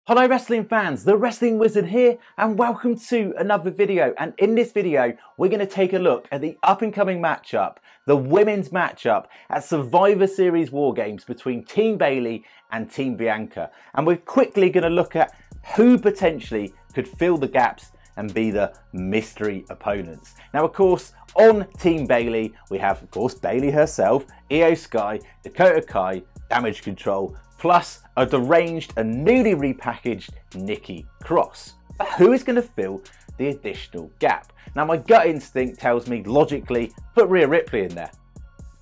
Hello wrestling fans, the Wrestling Wizard here and welcome to another video. And in this video we're going to take a look at the up and coming matchup, the women's matchup at Survivor Series War Games between Team Bayley and Team Bianca. And we're quickly going to look at who potentially could fill the gaps and be the mystery opponents. Now of course on Team Bayley we have of course Bayley herself, Io Sky, Dakota Kai, Damage Control, plus a deranged and newly repackaged Nikki Cross. But who is going to fill the additional gap? Now my gut instinct tells me logically put Rhea Ripley in there.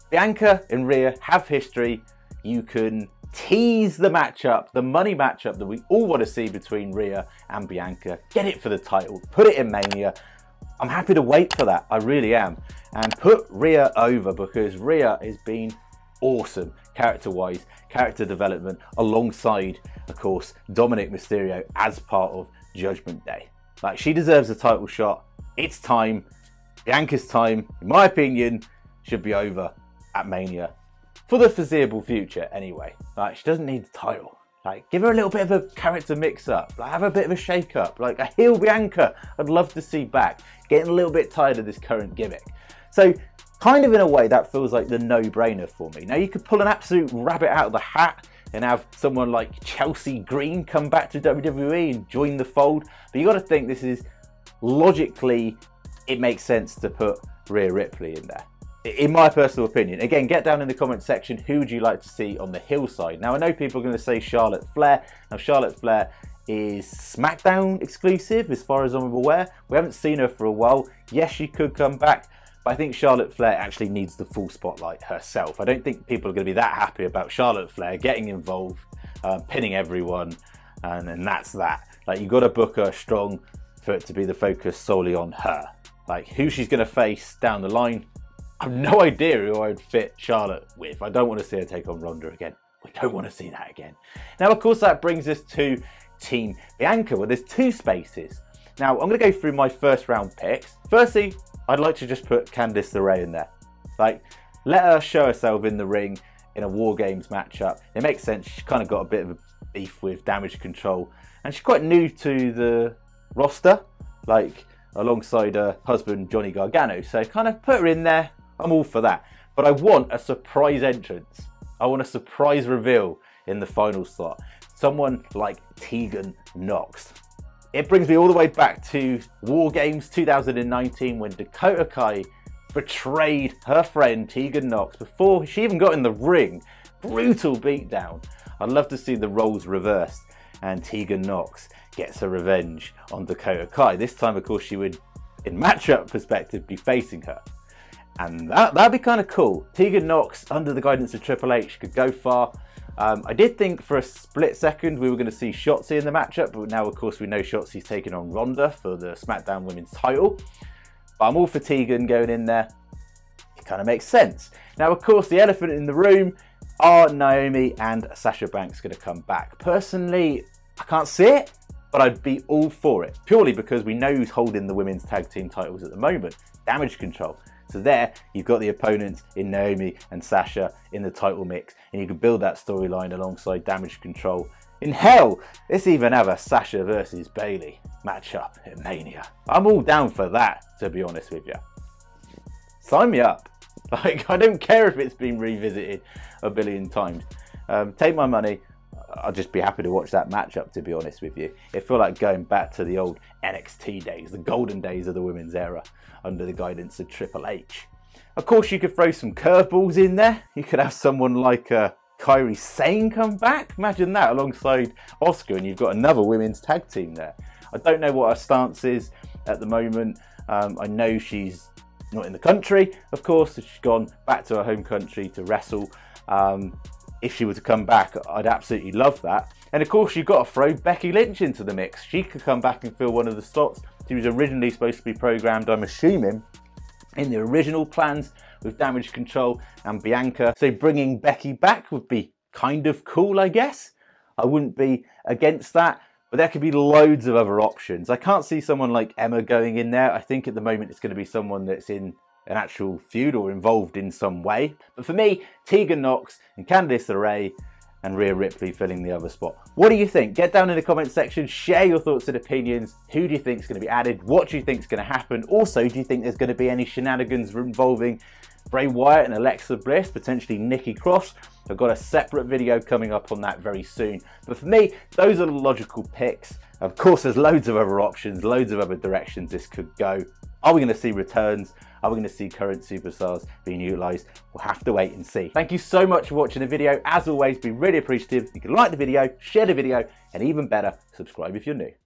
Bianca and Rhea have history. You can tease the matchup, the money matchup that we all want to see between Rhea and Bianca. Get it for the title, put it in Mania. I'm happy to wait for that, I really am. And put Rhea over because Rhea has been awesome character-wise, character development alongside, of course, Dominic Mysterio as part of Judgment Day. Like, she deserves a title shot. It's time. Bianca's time, in my opinion, should be over at Mania. For the foreseeable future, anyway. Like, she doesn't need the title. Like, give her a little bit of a character mix-up. Like, have a bit of a shake-up. Like, a heel Bianca, I'd love to see back. Getting a little bit tired of this current gimmick. So, kind of in a way, that feels like the no-brainer for me. Now, you could pull an absolute rabbit out of the hat and have someone like Chelsea Green come back to WWE and join the fold. But you got to think this is, logically, it makes sense to put Rhea Ripley in there. In my personal opinion. Again, get down in the comment section, who would you like to see on the heel side? Now, I know people are going to say Charlotte Flair. Now, Charlotte Flair is SmackDown exclusive, as far as I'm aware. We haven't seen her for a while. Yes, she could come back. But I think Charlotte Flair actually needs the full spotlight herself. I don't think people are going to be that happy about Charlotte Flair getting involved, pinning everyone, and that's that. Like, you've got to book her strong for it to be the focus solely on her. Like, who she's going to face down the line, I have no idea who I would fit Charlotte with. I don't want to see her take on Ronda again. We don't want to see that again. Now, of course, that brings us to Team Bianca, where there's two spaces. Now, I'm going to go through my first round picks. Firstly, I'd like to just put Candice LeRae in there. Like, let her show herself in the ring in a War Games matchup. It makes sense. She's kind of got a bit of a beef with Damage Control. And she's quite new to the roster, like alongside her husband, Johnny Gargano. So kind of put her in there. I'm all for that. But I want a surprise entrance. I want a surprise reveal in the final slot. Someone like Tegan Nox. It brings me all the way back to War Games 2019 when Dakota Kai betrayed her friend Tegan Nox before she even got in the ring. Brutal beatdown. I'd love to see the roles reversed and Tegan Nox gets her revenge on Dakota Kai. This time, of course, she would, in matchup perspective, be facing her. And that'd be kind of cool. Tegan Nox, under the guidance of Triple H, could go far. I did think for a split second we were going to see Shotzi in the matchup, but now of course we know Shotzi's taking on Ronda for the SmackDown Women's title. But I'm all for Tegan going in there. It kind of makes sense. Now of course the elephant in the room are Naomi and Sasha Banks going to come back. Personally, I can't see it, but I'd be all for it. Purely because we know who's holding the women's tag team titles at the moment. Damage Control. So there, you've got the opponents in Naomi and Sasha in the title mix, and you can build that storyline alongside Damage Control. In hell, let's even have a Sasha versus Bayley matchup at Mania. I'm all down for that, to be honest with you. Sign me up. Like, I don't care if it's been revisited a billion times. Take my money. I'll just be happy to watch that matchup, to be honest with you. It feels like going back to the old NXT days, the golden days of the women's era, under the guidance of Triple H. Of course, you could throw some curveballs in there. You could have someone like Kairi Sane come back. Imagine that alongside Asuka, and you've got another women's tag team there. I don't know what her stance is at the moment. I know she's not in the country, of course. She's gone back to her home country to wrestle. If she were to come back, I'd absolutely love that. And of course, you've got to throw Becky Lynch into the mix. She could come back and fill one of the slots. She was originally supposed to be programmed, I'm assuming, in the original plans with Damage Control and Bianca. So bringing Becky back would be kind of cool, I guess. I wouldn't be against that, but there could be loads of other options. I can't see someone like Emma going in there. I think at the moment it's going to be someone that's in an actual feud or involved in some way. But for me, Tegan Nox and Candice LeRae and Rhea Ripley filling the other spot. What do you think? Get down in the comment section, share your thoughts and opinions. Who do you think is going to be added? What do you think is going to happen? Also, do you think there's going to be any shenanigans involving Bray Wyatt and Alexa Bliss, potentially Nikki Cross? I've got a separate video coming up on that very soon. But for me, those are the logical picks. Of course, there's loads of other options, loads of other directions this could go. Are we going to see returns? Are we going to see current superstars being utilised? We'll have to wait and see. Thank you so much for watching the video. As always, be really appreciative. You can like the video, share the video, and even better, subscribe if you're new.